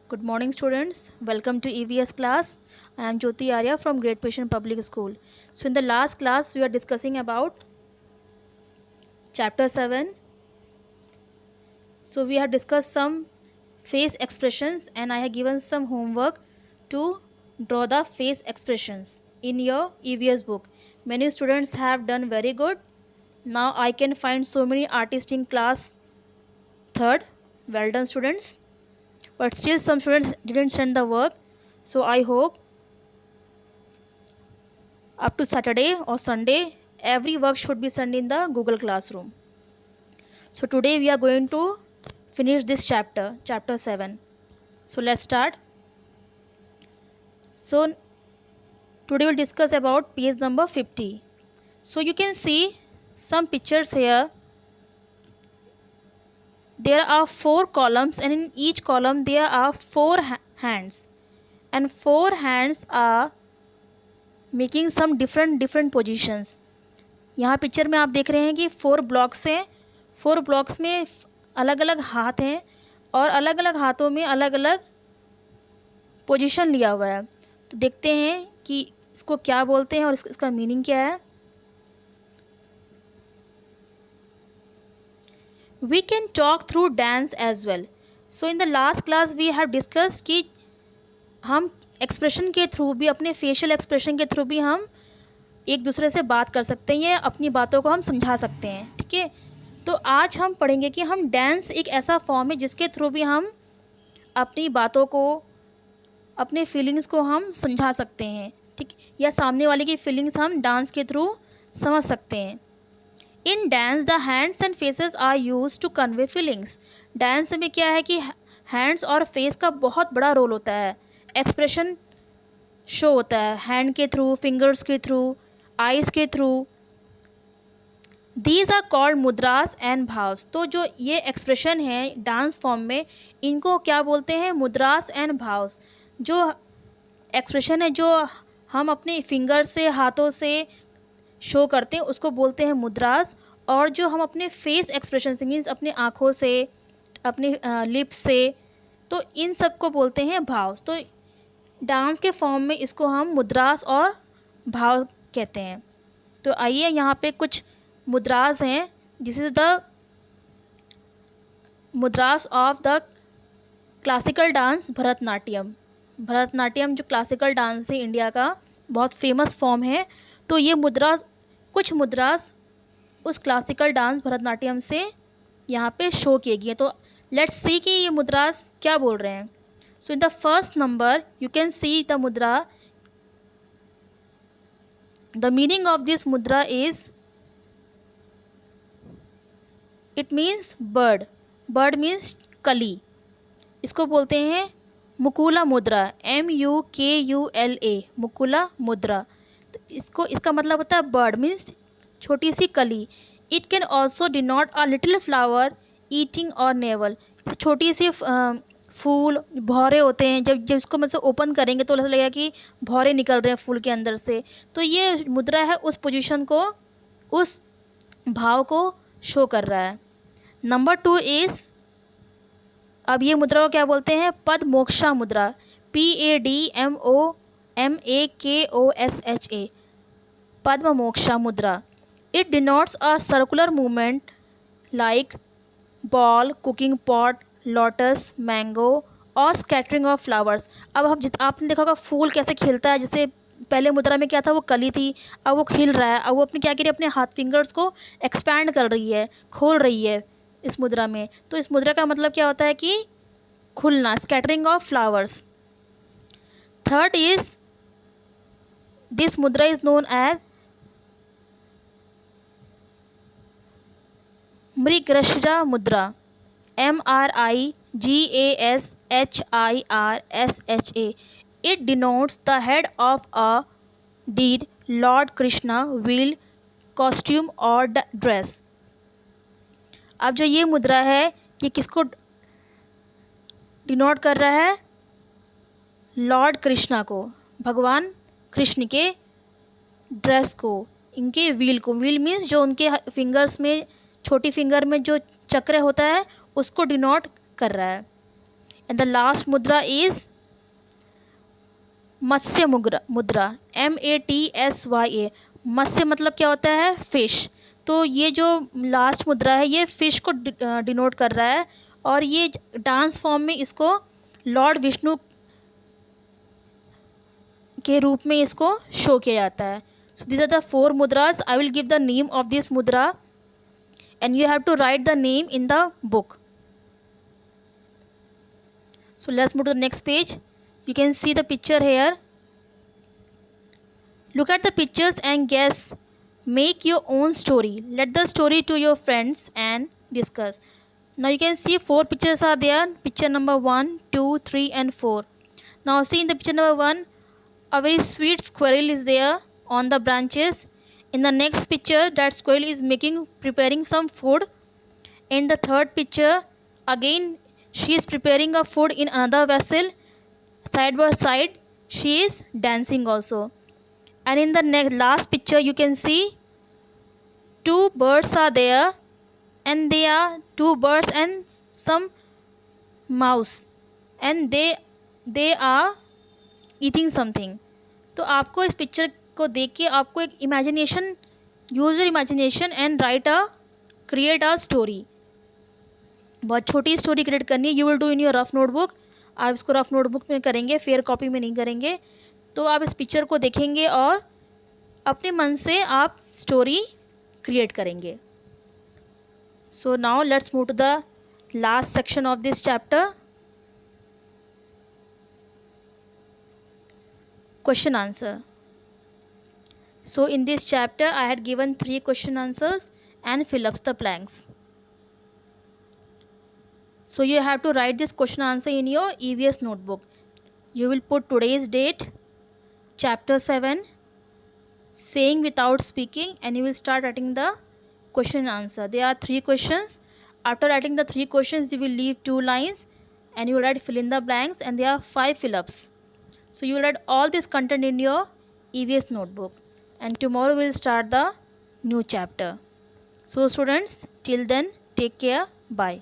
Good morning, students. Welcome to EVS class. I am Jyoti Arya from Great Patient Public School. So, in the last class, we are discussing about chapter 7. So, we have discussed some face expressions, and I have given some homework to draw the face expressions in your EVS book. Many students have done very good. Now, I can find so many artists in class 3rd. Well done, students. But still, some students didn't send the work. So, I hope up to Saturday or Sunday, every work should be sent in the Google Classroom. So today we are going to finish this chapter 7. So let's start. So today we'll discuss about page number 50. So you can see some pictures here. There are 4 columns, and in each column there are 4 hands, and 4 hands are making some different positions. यहाँ picture में आप देख रहे हैं कि 4 blocks हैं. 4 blocks में अलग अलग हाथ हैं और अलग अलग हाथों में अलग अलग पोजीशन लिया हुआ है. तो देखते हैं कि इसको क्या बोलते हैं और इसका मीनिंग क्या है. We can talk through dance as well. So in the last class we have discussed कि हम एक्सप्रेशन के थ्रू भी, अपने फेशियल एक्सप्रेशन के थ्रू भी हम एक दूसरे से बात कर सकते हैं या अपनी बातों को हम समझा सकते हैं. ठीक है. तो आज हम पढ़ेंगे कि हम डांस एक ऐसा फॉर्म है जिसके थ्रू भी हम अपनी बातों को, अपने फीलिंग्स को हम समझा सकते हैं. ठीक. या सामने वाले की फीलिंग्स हम डांस के थ्रू समझ सकते हैं. In dance the hands and faces are use to convey feelings. Dance में क्या है कि हैंड्स और फेस का बहुत बड़ा रोल होता है. एक्सप्रेशन शो होता है हैंड के थ्रू, फिंगर्स के थ्रू, आइज़ के थ्रू. These are called mudras and bhavs. तो जो ये एक्सप्रेशन है डांस फॉर्म में, इनको क्या बोलते हैं? मुद्रास एंड भाव्स. जो एक्सप्रेशन है जो हम अपने फिंगर से, हाथों से शो करते हैं, उसको बोलते हैं मुद्रास. और जो हम अपने फेस एक्सप्रेशन से, मीन्स अपने आँखों से, अपने लिप्स से, तो इन सब को बोलते हैं भाव्स. तो डांस के फॉर्म में इसको हम मुद्रास और भाव कहते हैं. तो आइए यहाँ पे कुछ मुद्रास हैं. This is the मुद्रास of the classical dance Bharatanatyam. Bharatanatyam जो क्लासिकल डांस है इंडिया का, बहुत फेमस फॉर्म है. तो ये मुद्रास, कुछ मुद्रास उस क्लासिकल डांस भरतनाट्यम से यहाँ पे शो किए गए. तो लेट्स सी कि ये मुद्रास क्या बोल रहे हैं. So in the first number you can see the mudra. The meaning of this mudra is, it means bird. Bird means कली. इसको बोलते हैं मुकुला मुद्रा. MUKULA, मुकुला मुद्रा. तो इसका मतलब होता है बर्ड, मीन्स छोटी सी कली. It can also denote a little flower eating और नेवल. छोटी सी फूल, भौरे होते हैं, जब इसको मतलब ओपन करेंगे तो ऐसा लगेगा कि भौरे निकल रहे हैं फूल के अंदर से. तो ये मुद्रा है उस पोजीशन को, उस भाव को शो कर रहा है. नंबर 2 इज़, अब ये मुद्रा को क्या बोलते हैं? पद मोक्षा मुद्रा. PADMOMAKOSHA, पद्म मोक्षा मुद्रा. It denotes a circular movement like ball, cooking pot, lotus, mango और स्कैटरिंग ऑफ फ्लावर्स. अब हम आपने देखा होगा फूल कैसे खिलता है. जैसे पहले मुद्रा में क्या था, वो कली थी, अब वो खिल रहा है. अब वो अपने क्या करिए, अपने हाथ फिंगर्स को एक्सपैंड कर रही है, खोल रही है इस मुद्रा में. तो इस मुद्रा का मतलब क्या होता है कि खुलना, scattering of flowers. Third is, this mudra is known as Mrigashira mudra. MRIGASHIRSHA. It denotes the head of a deed Lord Krishna will costume or dress. अब जो ये मुद्रा है, ये किसको डिनोट कर रहा है? लॉर्ड कृष्णा को, भगवान कृष्ण के ड्रेस को, इनके व्हील को. व्हील मीन्स जो उनके फिंगर्स में, छोटी फिंगर में जो चक्र होता है, उसको डिनोट कर रहा है. and the last mudra is मत्स्य मुद्रा MATSYA। मत्स्य मतलब क्या होता है? फिश। तो ये जो लास्ट मुद्रा है ये फिश को डिनोट कर रहा है, और ये डांस फॉर्म में इसको लॉर्ड विष्णु के रूप में इसको शो किया जाता है। So these are the 4 mudras. I will give the name of this mudra and you have to write the name in the book. So let's move to the next page. You can see the picture here. Look at the pictures and guess. Make your own story. Let the story to your friends and discuss. Now you can see 4 pictures are there. Picture number 1, 2, 3 and 4. Now see in the picture number 1, a very sweet squirrel is there on the branches. In the next picture, that squirrel is preparing some food. In the third picture, again she is preparing a food in another vessel. Side by side, she is dancing also. And in the last picture, you can see 2 birds are there, and they are 2 birds and some mouse, and they are eating something. तो आपको इस picture को देख के आपको एक imagination, use your imagination and create a story. बहुत छोटी स्टोरी क्रिएट करनी है। You will do in your rough notebook. आप इसको रफ नोटबुक में करेंगे, फेयर कॉपी में नहीं करेंगे। तो आप इस पिक्चर को देखेंगे और अपने मन से आप स्टोरी क्रिएट करेंगे। So now let's move to the last section of this chapter, question answer. So in this chapter I had given 3 question answers and fill ups the blanks. So you have to write this question answer in your EVS notebook. You will put today's date, chapter 7, saying without speaking, and you will start writing the question answer. There are 3 questions. After writing the 3 questions, you will leave 2 lines and you will write fill in the blanks, and there are 5 fill ups. So you will write all this content in your EVS notebook, and tomorrow we will start the new chapter. So students, till then, take care. Bye.